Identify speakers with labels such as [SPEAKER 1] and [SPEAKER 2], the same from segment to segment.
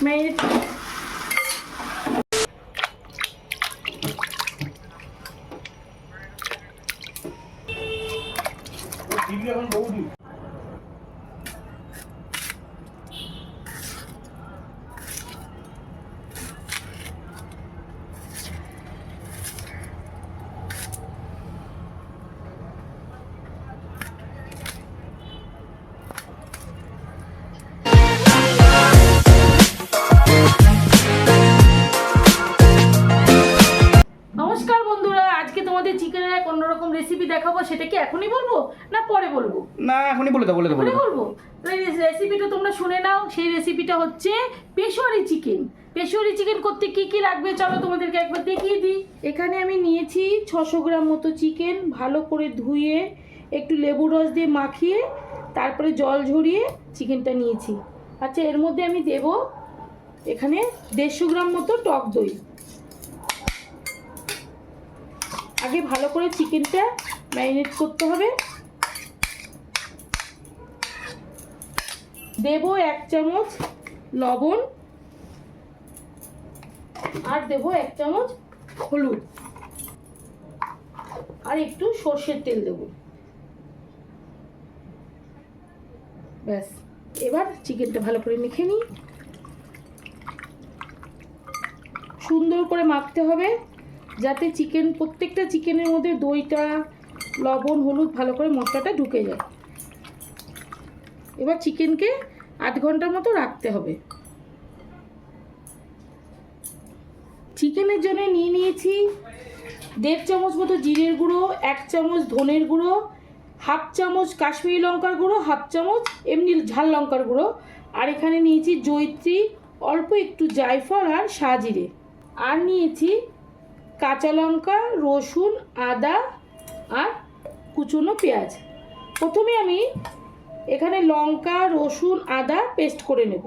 [SPEAKER 1] Marinate নমস্কার বন্ধুরা, আজকে তোমাদের চিকেনের এক অন্যরকম রেসিপি দেখাবো। সেটা কি এখনই বলবো না পরে বলবো?
[SPEAKER 2] না, এখনই বলে দাও,
[SPEAKER 1] বলবো। তো এই রেসিপিটা তোমরা শুনে নাও। সেই রেসিপিটা হচ্ছে পেশোয়ারি চিকেন। পেশোয়ারি চিকেন করতে কি কি লাগবে চলো তোমাদেরকে একবার দেখিয়ে দিই। এখানে আমি নিয়েছি 600 গ্রাম মতো চিকেন। ভালো করে ধুয়ে একটু লেবু রস দিয়ে মাখিয়ে তারপরে জল ঝরিয়ে চিকেনটা নিয়েছি। আচ্ছা, এর মধ্যে আমি দেব এখানে 150 গ্রাম মতো টক দই। আগে ভালো করে চিকেনটা ম্যারিনেট করতে হবে। দেব 1 চামচ লবণ আর দেব 1 চামচ হলুদ আর একটু সর্ষের তেল দেব। ব্যাস, এবার চিকেনটা ভালো করে মেখে নিই। সুন্দর করে মাখতে হবে যাতে প্রত্যেকটা চিকেনের মধ্যে দইটা, লবণ, হলুদ ভালো করে মশলাটা ঢুকে যায়। এবার চিকেনকে 8 ঘন্টার মতো রাখতে হবে। চিকেনের জন্য নিয়ে নিয়েছি 1.5 চামচ মতো জিরের গুঁড়ো, 1 চামচ ধনের গুঁড়ো, 1/2 চামচ কাশ্মীরি লঙ্কার গুঁড়ো, 1/2 চামচ এমনি ঝাল লঙ্কার গুঁড়ো, আর এখানে নিয়েছি জয়িত্রী, অল্প একটু জায়ফল আর সাজিরে, আর নিয়েছি কাঁচা লঙ্কা, রসুন, আদা আর কুচনো পেঁয়াজ। প্রথমে আমি এখানে লঙ্কা, রসুন, আদা পেস্ট করে নেব।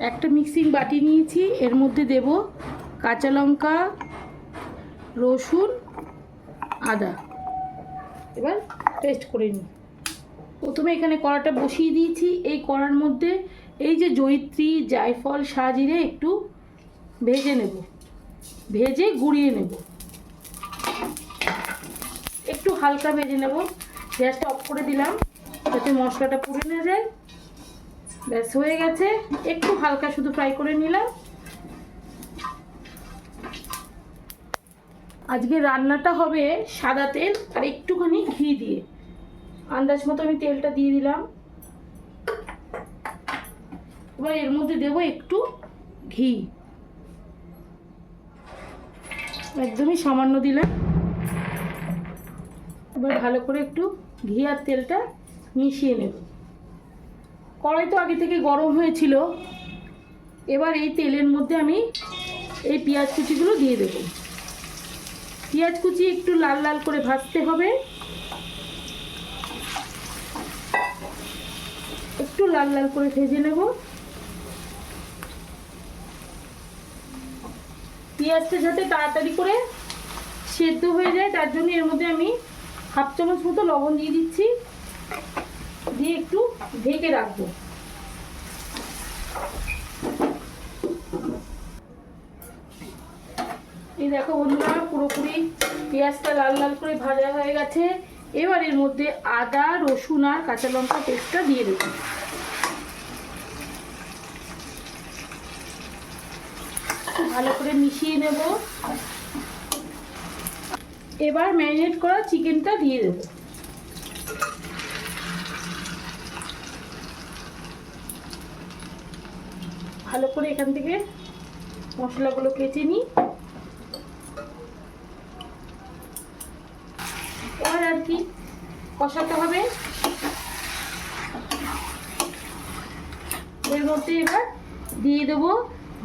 [SPEAKER 1] একটা মিক্সিং বাটি নিয়েছি, এর মধ্যে দেব কাঁচা লঙ্কা, রসুন, আদা। এবার পেস্ট করে নিই। প্রথমে এখানে কড়াটা বসিয়ে দিয়েছি। এই কড়ার মধ্যে এই যে জয়িত্রী, জায়ফল, সাজিরে একটু ভেজে নেব, ভেজে গুঁড়িয়ে নেব। একটু হালকা ভেজে নেব। গ্যাসটা অফ করে দিলাম যাতে মশলাটা পুড়ে না যায়। ব্যাস, হয়ে গেছে। একটু হালকা শুধু ফ্রাই করে নিলাম। আজকে রান্নাটা হবে সাদা তেল আর একটুখানি ঘি দিয়ে। আন্দাজ মতো আমি তেলটা দিয়ে দিলাম। এবার এর মধ্যে দেব একটু ঘি, একদমই সামান্য দিলাম। এবার ভালো করে একটু ঘি আর তেলটা মিশিয়ে নেব। কড়াই তো আগে থেকে গরম হয়েছিল। এবার এই তেলের মধ্যে আমি এই পেঁয়াজ কুচিগুলো দিয়ে দেব। পেঁয়াজ কুচি একটু লাল লাল করে ভাজতে হবে। একটু লাল লাল করে ভেজে নেব। পেঁয়াজটা যাতে তাড়াতাড়ি করে সেদ্ধ হয়ে যায় তার জন্য এর মধ্যে আমি 1/2 চামচ মতো লবণ দিয়ে দিচ্ছি, দিয়ে একটু ঢেকে রাখবো। এই দেখো বন্ধুরা, পুরোপুরি পেঁয়াজটা লাল লাল করে ভাজা হয়ে গেছে। এবার এর মধ্যে আদা, রসুন আর কাঁচা লঙ্কা পেস্টটা দিয়ে দেবো। ভালো করে মিশিয়ে নেব। এবার ম্যারিনেট করা চিকেনটা দিয়ে দেব। ভালো করে এখান থেকে মশলাগুলো কেটে নিই। এবার আর কি কষাতে হবে। এর মধ্যে এবার দিয়ে দেবো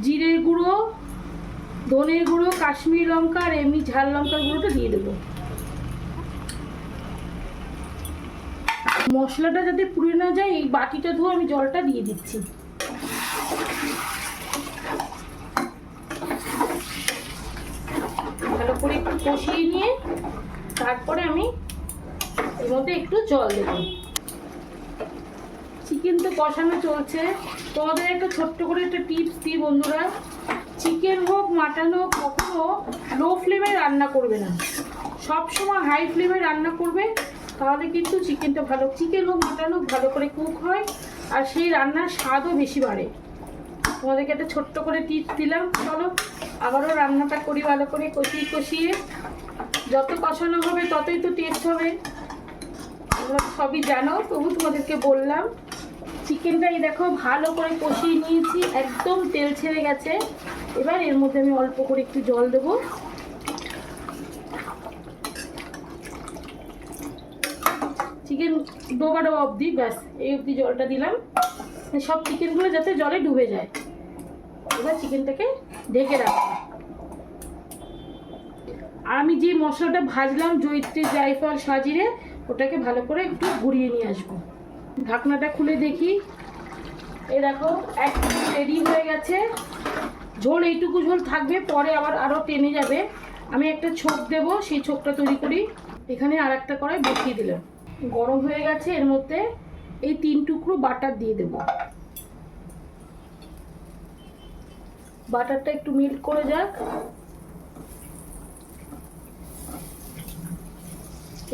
[SPEAKER 1] জিরের গুঁড়ো, ধনের গুঁড়ো, কাশ্মীরি লঙ্কা আর এমনি ঝাল লঙ্কার গুঁড়োটা দিয়ে দেবো। মশলাটা যাতে পুড়ে না যায় এই বাটিটা ধুয়ে আমি জলটা দিয়ে দিচ্ছি। ভালো করে একটু কষিয়ে নিয়ে তারপরে আমি এর মধ্যে একটু জল দেব। চিকেন তো কষানো চলছে, তোমাদের একটা ছোট্ট করে একটা টিপস দিই বন্ধুরা, চিকেন হোক মাটন হোক কখনো লো ফ্লেমে রান্না করবে না, সবসময় হাই ফ্লেমে রান্না করবে, তাহলে কিন্তু চিকেনটা ভালো, চিকেন হোক মাটন হোক ভালো করে কুক হয় আর সেই রান্নার স্বাদও বেশি বাড়ে। তোমাদেরকে একটা ছোট্ট করে টিপস দিলাম। চলো আবারও রান্নাটা করি ভালো করে কষিয়ে কষিয়ে, যত কষানো হবে ততই তো টেস্ট হবে, তোমরা সবই জানো, তবু তোমাদেরকে বললাম। চিকেনটা এই দেখো ভালো করে কষিয়ে নিয়েছি, একদম তেল ছেড়ে গেছে। এবার এর মধ্যে আমি অল্প করে একটু জল দেবো, চিকেন ডোবা ডোবা অবধি, ব্যাস এই অবধি জলটা দিলাম, সব চিকেনগুলো যাতে জলে ডুবে যায়। এবার চিকেনটাকে ঢেকে রাখবো। আর আমি যে মশলাটা ভাজলাম জয়িত্রী জায়ফল সাজিরে, ওটাকে ভালো করে একটু ঘুরিয়ে নিয়ে আসবো। ঢাকনাটা খুলে দেখি, এই দেখো একটু রেডি হয়ে গেছে। ঝোল এইটুকু ঝোল থাকবে, পরে আবার আরও টেনে যাবে। আমি একটা ছোপ দেবো, সেই ছোপটা তৈরি করি। এখানে আর একটা কড়াই বসিয়ে দিলাম, গরম হয়ে গেছে। এর মধ্যে এই 3 টুকরো বাটার দিয়ে দেব। বাটারটা একটু মেল্ট করে যাক।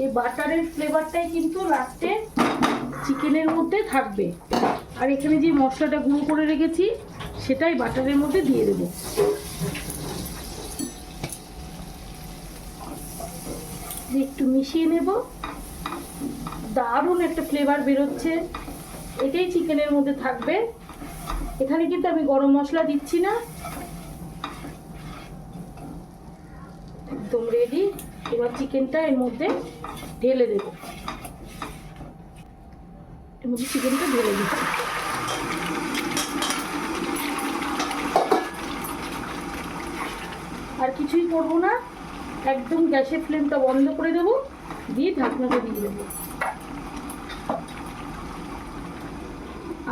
[SPEAKER 1] এই বাটারের ফ্লেভারটাই কিন্তু লাস্টে চিকেনের মধ্যে থাকবে। আর এখানে যে মশলাটা গুঁড়ো করে রেখেছি সেটাই বাটারের মধ্যে দিয়ে দেব। একটু মিশিয়ে নেব, দারুণ একটা ফ্লেভার বেরোচ্ছে। এটাই চিকেনের মধ্যে থাকবে। এখানে কিন্তু আমি গরম মশলা দিচ্ছি না, একদম রেডি। এবার চিকেনটা এর মধ্যে ঢেলে দেব, এর মধ্যে চিকেনটা ঢেলে দিচ্ছি। আর কিছুই করবো না, একদম গ্যাসের ফ্লেমটা বন্ধ করে দেবো, দিয়ে ঢাকনাটা দিয়ে দেবো।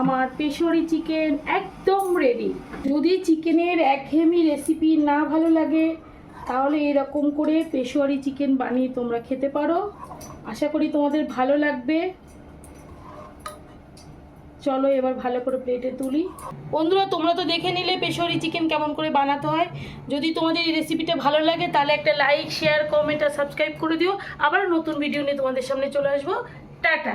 [SPEAKER 1] আমার পেশোয়ারি চিকেন একদম রেডি। যদি চিকেনের একঘেয়েমি রেসিপি না ভালো লাগে তাহলে এরকম করে পেশোয়ারি চিকেন বানিয়ে তোমরা খেতে পারো, আশা করি তোমাদের ভালো লাগবে। চলো এবার ভালো করে প্লেটে তুলি। বন্ধুরা তোমরা তো দেখে নিলে পেশোয়ারি চিকেন কেমন করে বানাতে হয়। যদি তোমাদের এই রেসিপিটা ভালো লাগে তাহলে একটা লাইক শেয়ার কমেন্ট আর সাবস্ক্রাইব করে দিও। আবার নতুন ভিডিও নিয়ে তোমাদের সামনে চলে আসবো। টাটা।